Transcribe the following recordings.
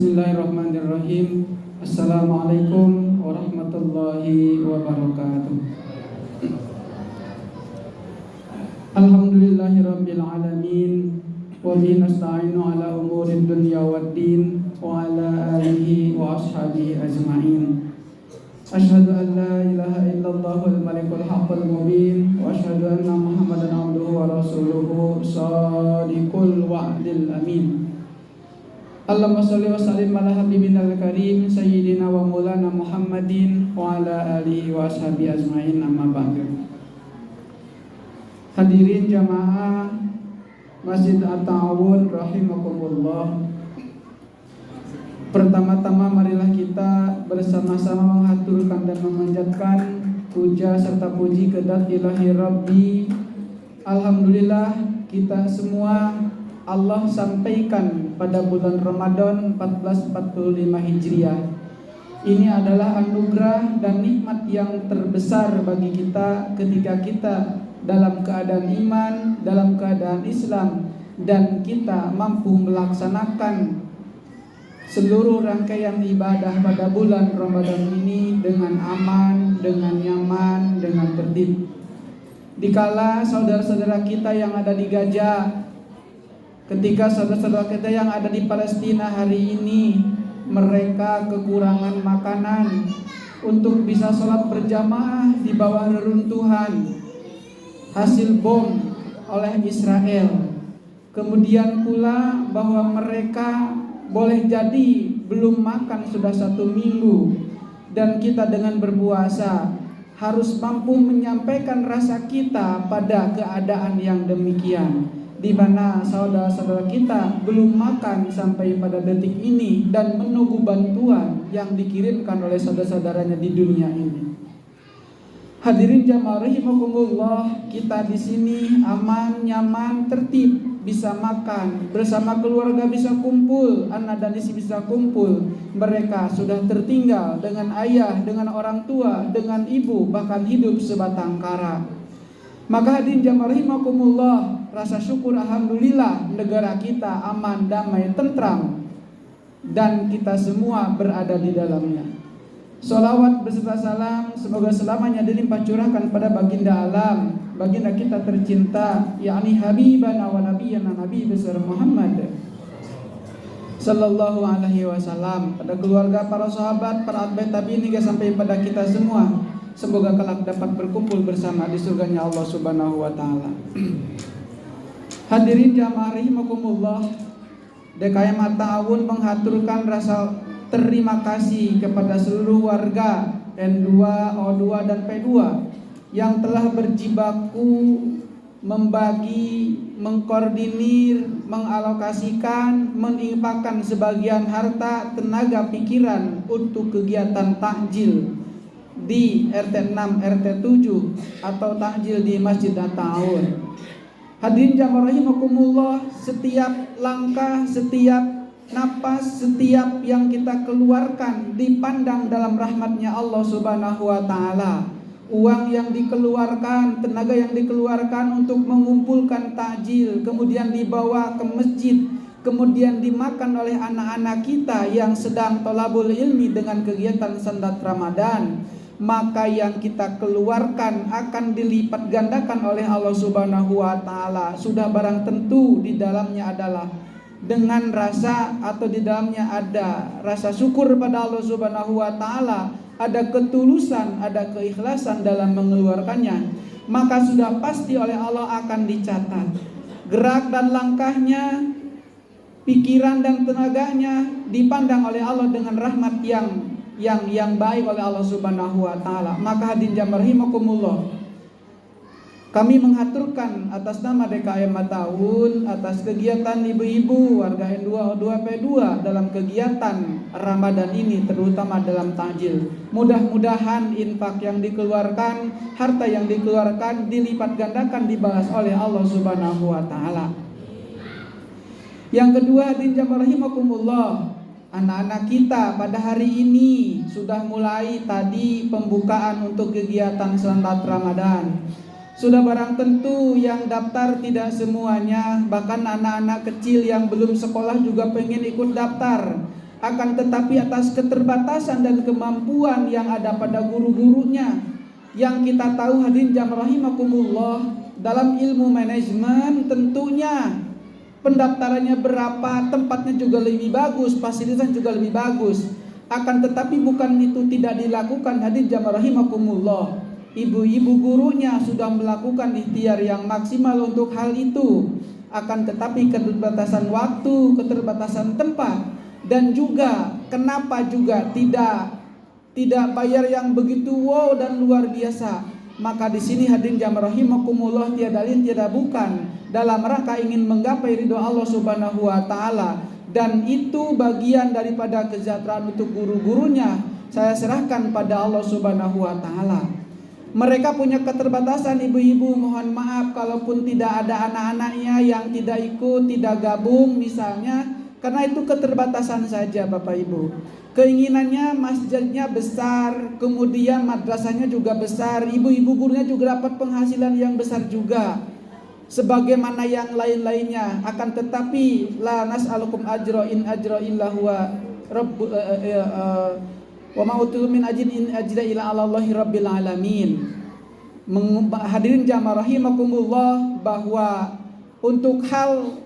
Bismillahirrahmanirrahim. Assalamualaikum warahmatullahi wabarakatuh. Alhamdulillahirabbil alamin wa bihi nasta'inu ala umurid dunya waddin wa ala alihi wa ashabihi ajma'in. Asyhadu an la ilaha illallahul malikul haqqul mubin wa asyhadu anna Muhammadan abduhu wa rasuluhu shadiqul wa'dil amin. Allahumma sholli wa sallim ala habibinal karim sayyidina wa maulana Muhammadin wa ala alihi wa ashabihi ajmain, amma ba'du. Hadirin jamaah Masjid At-Ta'awun rahimakumullah. Pertama-tama marilah kita bersama-sama menghaturkan dan memanjatkan puja serta puji kepada Ilahi Rabbi. Alhamdulillah kita semua Allah sampaikan pada bulan Ramadan 1445 Hijriah. Ini adalah anugerah dan nikmat yang terbesar bagi kita ketika kita dalam keadaan iman, dalam keadaan Islam, dan kita mampu melaksanakan seluruh rangkaian ibadah pada bulan Ramadan ini dengan aman, dengan nyaman, dengan tertib. Dikala saudara-saudara kita yang ada di Gaza, ketika saudara-saudara kita yang ada di Palestina hari ini mereka kekurangan makanan untuk bisa sholat berjamaah di bawah reruntuhan hasil bom oleh Israel. Kemudian pula bahwa mereka boleh jadi belum makan sudah 1 minggu, dan kita dengan berpuasa harus mampu menyampaikan rasa kita pada keadaan yang demikian, di mana saudara-saudara kita belum makan sampai pada detik ini dan menunggu bantuan yang dikirimkan oleh saudara-saudaranya di dunia ini. Hadirin jamaah rahimakumullah, kita di sini aman, nyaman, tertib, bisa makan bersama keluarga, bisa kumpul, anak dan istri bisa kumpul. Mereka sudah tertinggal dengan ayah, dengan orang tua, dengan ibu, bahkan hidup sebatang kara. Maka hadirin jamaah rahimakumullah, rasa syukur alhamdulillah negara kita aman, damai, tentram, dan kita semua berada di dalamnya. Sholawat beserta salam semoga selamanya dilimpah curahkan pada baginda alam, baginda kita tercinta, yakni habibana wa nabiyana Nabi besar Muhammad sallallahu alaihi wasallam, pada keluarga, para sahabat, para atba'i tabi'in hingga sampai pada kita semua. Semoga kelak dapat berkumpul bersama di surganya Allah Subhanahu wa taala. Hadirin jamaah rahimakumullah, DKM At-Ta'awun menghaturkan rasa terima kasih kepada seluruh warga N2, O2 dan P2 yang telah berjibaku membagi, mengkoordinir, mengalokasikan, menginfakkan sebagian harta, tenaga, pikiran untuk kegiatan takjil di RT 6, RT 7 atau takjil di Masjid At-Ta'awun. Hadirin jamaah rahimakumullah, setiap langkah, setiap napas, setiap yang kita keluarkan dipandang dalam rahmatnya Allah Subhanahu wa ta'ala. Uang yang dikeluarkan, tenaga yang dikeluarkan untuk mengumpulkan takjil, kemudian dibawa ke masjid, kemudian dimakan oleh anak-anak kita yang sedang thalabul ilmi dengan kegiatan sandat Ramadan, maka yang kita keluarkan akan dilipat gandakan oleh Allah Subhanahu wa ta'ala. Sudah barang tentu di dalamnya adalah dengan rasa, atau di dalamnya ada rasa syukur pada Allah Subhanahu wa ta'ala, ada ketulusan, ada keikhlasan dalam mengeluarkannya, maka sudah pasti oleh Allah akan dicatat gerak dan langkahnya, pikiran dan tenaganya dipandang oleh Allah dengan rahmat yang baik oleh Allah Subhanahu wa ta'ala. Maka hadirin jamaah rahimakumullah, kami menghaturkan atas nama DKM At-Ta'awun atas kegiatan ibu-ibu warga N2, O2, P2 dalam kegiatan Ramadan ini, terutama dalam takjil. Mudah-mudahan infak yang dikeluarkan, harta yang dikeluarkan dilipat gandakan, dibalas oleh Allah Subhanahu wa ta'ala. Yang kedua, hadirin jamaah rahimakumullah, anak-anak kita pada hari ini sudah mulai tadi pembukaan untuk kegiatan sandat Ramadan. Sudah barang tentu yang daftar tidak semuanya, bahkan anak-anak kecil yang belum sekolah juga pengen ikut daftar. akan tetapi atas keterbatasan dan kemampuan yang ada pada guru-gurunya. Yang kita tahu hadirin jamaah rahimakumullah, dalam ilmu manajemen tentunya pendaftarannya berapa, tempatnya juga lebih bagus, fasilitas juga lebih bagus. Akan tetapi bukan itu tidak dilakukan hadirin jamaah rahimakumullah. Ibu-ibu gurunya sudah melakukan ikhtiar yang maksimal untuk hal itu. Akan tetapi keterbatasan waktu, keterbatasan tempat, dan juga kenapa juga tidak bayar yang begitu wow dan luar biasa. Maka di sini hadirin jamaah rahimakumullah tiada lain tiada bukan dalam rangka ingin menggapai ridho Allah Subhanahu wa taala, dan itu bagian daripada kesejahteraan untuk guru-gurunya. Saya serahkan pada Allah Subhanahu wa taala. Mereka punya keterbatasan ibu-ibu, mohon maaf kalaupun tidak ada anak-anaknya yang tidak ikut, tidak gabung misalnya, karena itu keterbatasan saja Bapak Ibu. Keinginannya masjidnya besar, kemudian madrasahnya juga besar, ibu-ibu gurunya juga dapat penghasilan yang besar juga, sebagaimana yang lain-lainnya. Akan tetapi la nas'alukum ajra in ajra illa huwa rabb wa ma utilu min ajrin in ajra illa 'alallahi rabbil alamin. Hadirin jamaah rahimakumullah, bahwa untuk hal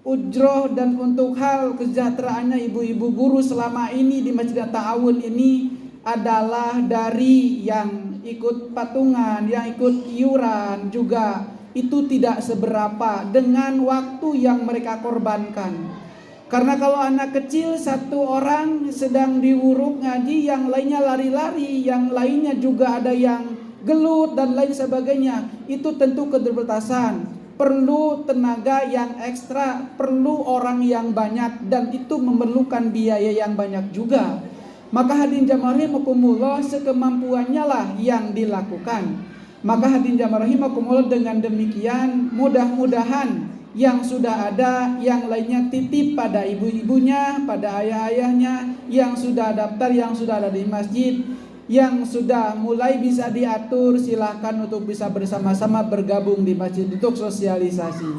ujroh dan untuk hal kesejahteraannya ibu-ibu guru selama ini di Masjid Ta'awun ini adalah dari yang ikut patungan, yang ikut iuran juga, itu tidak seberapa dengan waktu yang mereka korbankan. Karena kalau anak kecil satu orang sedang diuruk ngaji, yang lainnya lari-lari, yang lainnya juga ada yang gelut dan lain sebagainya, itu tentu keterbatasan, perlu tenaga yang ekstra, perlu orang yang banyak, dan itu memerlukan biaya yang banyak juga. Maka hadirin jamaah rahimakumullah, sekemampuannya lah yang dilakukan. Maka hadirin jamaah rahimakumullah, dengan demikian mudah-mudahan yang sudah ada, yang lainnya titip pada ibu-ibunya, pada ayah-ayahnya, yang sudah daftar, yang sudah ada di masjid, yang sudah mulai bisa diatur, silahkan untuk bisa bersama-sama bergabung di masjid untuk sosialisasi.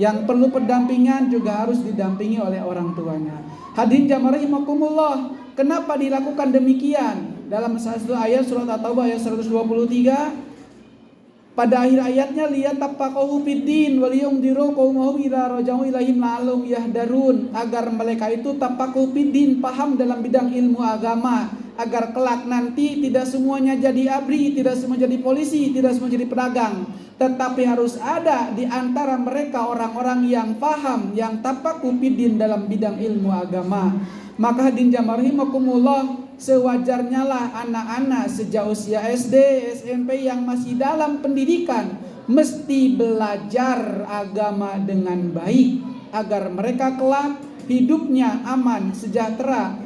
Yang perlu pendampingan juga harus didampingi oleh orang tuanya. Hadirin jamaah rahimakumullah, kenapa dilakukan demikian? Dalam satu ayat surat At-Taubah ayat 123, pada akhir ayatnya, lihat tafaqahu fiddin wal yundiru qaumahum ila raja'u ilaihim la'allahum yahdarun, agar mereka itu tafaqahu fiddin, paham dalam bidang ilmu agama, agar kelak nanti tidak semuanya jadi abri, tidak semua jadi polisi, tidak semua jadi pedagang, tetapi harus ada di antara mereka orang-orang yang paham, yang tafaqahu fiddin dalam bidang ilmu agama. Maka hadirin jamaah rahimakumullah, sewajarnya lah anak-anak sejak usia SD, SMP yang masih dalam pendidikan mesti belajar agama dengan baik, agar mereka kelak hidupnya aman, sejahtera,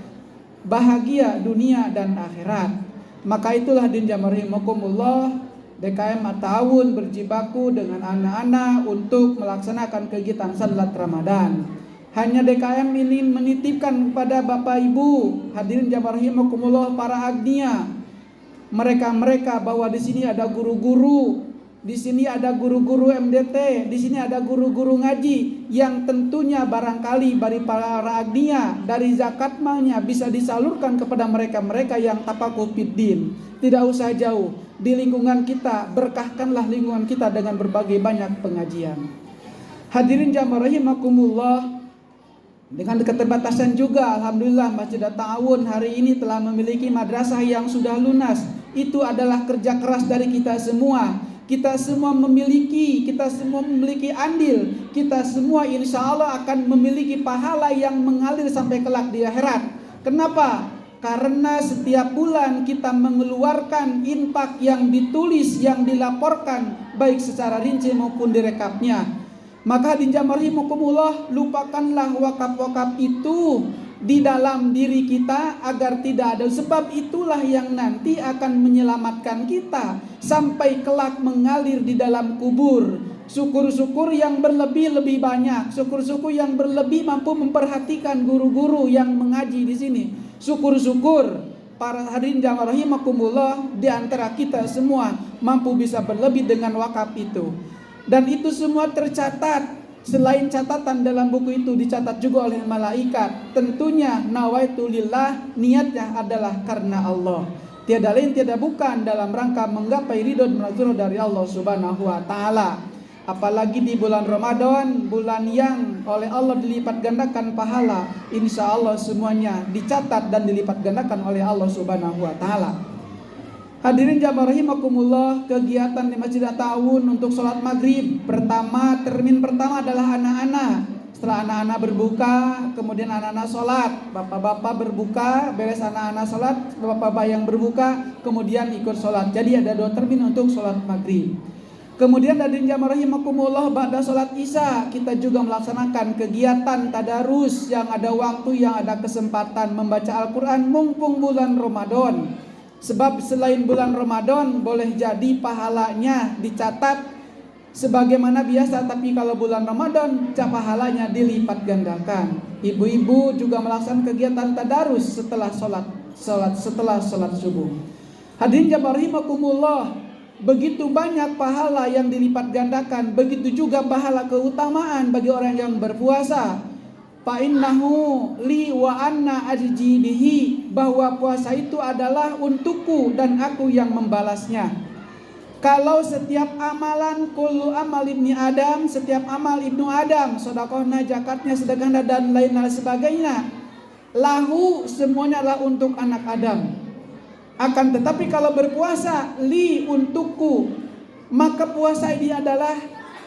bahagia dunia dan akhirat. Maka itulah hadirin jamaah rahimakumullah, DKM At-Ta'awun berjibaku dengan anak-anak untuk melaksanakan kegiatan salat Ramadan. Hanya DKM ini menitipkan kepada Bapak Ibu hadirin jamaah rahimakumullah, para agnia, mereka-mereka, bahwa di sini ada guru-guru, di sini ada guru-guru MDT, di sini ada guru-guru ngaji, yang tentunya barangkali dari para agnia, dari zakat malnya bisa disalurkan kepada mereka-mereka yang tafaqahu fiddin. Tidak usah jauh, di lingkungan kita, berkahkanlah lingkungan kita dengan berbagai banyak pengajian. Hadirin jamaah rahimakumullah, dengan keterbatasan juga, alhamdulillah Masjid At-Ta'awun hari ini telah memiliki madrasah yang sudah lunas. Itu adalah kerja keras dari kita semua. Kita semua memiliki andil. Kita semua insya Allah akan memiliki pahala yang mengalir sampai kelak di akhirat. Kenapa? Karena setiap bulan kita mengeluarkan infak yang ditulis, yang dilaporkan, baik secara rinci maupun direkapnya. Maka hadirin jamaah rahimakumullah, lupakanlah wakaf-wakaf itu di dalam diri kita agar tidak ada, sebab itulah yang nanti akan menyelamatkan kita sampai kelak mengalir di dalam kubur. Syukur-syukur yang berlebih lebih banyak, syukur-syukur yang berlebih mampu memperhatikan guru-guru yang mengaji di sini. Syukur-syukur para hadirin jamaah rahimakumullah, di antara kita semua mampu bisa berlebih dengan wakaf itu. Dan itu semua tercatat Selain catatan dalam buku itu dicatat juga oleh malaikat. Tentunya nawaitu lillah, niatnya adalah karena Allah. Tiada lain tiada bukan dalam rangka menggapai ridho dan maghfirah dari Allah Subhanahu wa taala. Apalagi di bulan Ramadan, bulan yang oleh Allah dilipat gandakan pahala. Insya Allah semuanya dicatat dan dilipat gandakan oleh Allah Subhanahu wa taala. Hadirin jamaah rahimakumullah, kegiatan di Masjid At-Ta'awun untuk sholat maghrib pertama, termin pertama adalah anak-anak. Setelah anak-anak berbuka, kemudian anak-anak sholat, bapak-bapak berbuka, beres anak-anak sholat, bapak-bapak yang berbuka, kemudian ikut sholat. Jadi ada 2 termin untuk sholat maghrib. Kemudian hadirin jamaah rahimakumullah, ba'da sholat isya kita juga melaksanakan kegiatan tadarus yang ada waktu, yang ada kesempatan membaca Al-Quran mumpung bulan Ramadan. Sebab selain bulan Ramadan boleh jadi pahalanya dicatat sebagaimana biasa, tapi kalau bulan Ramadan pahalanya dilipat gandakan. Ibu-ibu juga melaksanakan kegiatan tadarus setelah sholat subuh. Hadirin jamaah rahimakumullah, begitu banyak pahala yang dilipat gandakan, begitu juga pahala keutamaan bagi orang yang berpuasa. Fa innahu li wa anna ajji bihi, bahwa puasa itu adalah untukku dan aku yang membalasnya. Kalau setiap amalan kullu amal ibni Adam, setiap amal ibnu Adam, sedekahnya, zakatnya, sedekahnya dan lain sebagainya, lahu semuanya adalah untuk anak Adam. Akan tetapi kalau berpuasa li untukku, maka puasa ini adalah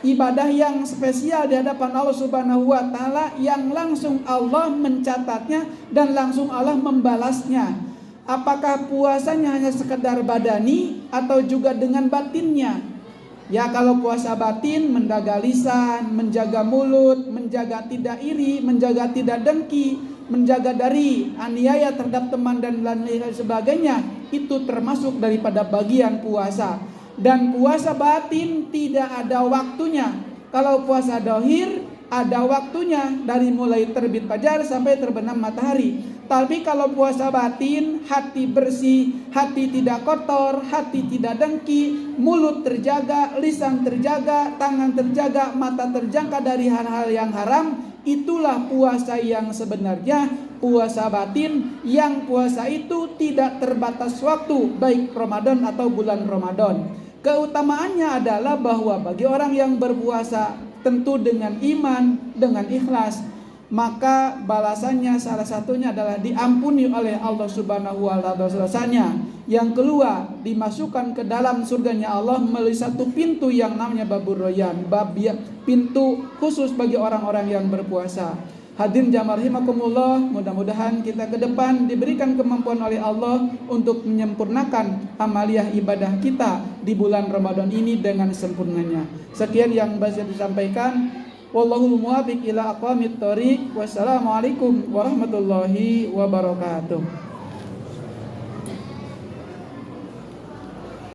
ibadah yang spesial di hadapan Allah Subhanahu wa taala, yang langsung Allah mencatatnya dan langsung Allah membalasnya. Apakah puasanya hanya sekedar badani atau juga dengan batinnya? Ya, kalau puasa batin menjaga lisan, menjaga mulut, menjaga tidak iri, menjaga tidak dengki, menjaga dari aniaya terhadap teman dan lain sebagainya, itu termasuk daripada bagian puasa. Dan puasa batin tidak ada waktunya. Kalau puasa dohir ada waktunya, dari mulai terbit fajar sampai terbenam matahari. Tapi kalau puasa batin, hati bersih, hati tidak kotor, hati tidak dengki, mulut terjaga, lisan terjaga, tangan terjaga, mata terjaga dari hal-hal yang haram. Itulah puasa yang sebenarnya, puasa batin, yang puasa itu tidak terbatas waktu, baik Ramadan atau bulan Ramadan. Keutamaannya adalah bahwa bagi orang yang berpuasa tentu dengan iman, dengan ikhlas, maka balasannya salah satunya adalah diampuni oleh Allah Subhanahu wa taala dosanya. Yang kedua, dimasukkan ke dalam surganya Allah melalui satu pintu yang namanya Babur Royan, pintu khusus bagi orang-orang yang berpuasa. Hadirin jamaah rahimakumullah, mudah-mudahan kita ke depan diberikan kemampuan oleh Allah untuk menyempurnakan amaliyah ibadah kita di bulan Ramadan ini dengan sempurnanya. Sekian yang bisa disampaikan. Wallahul muwaffiq ila aqwamit thoriq. Wassalamualaikum warahmatullahi wabarakatuh.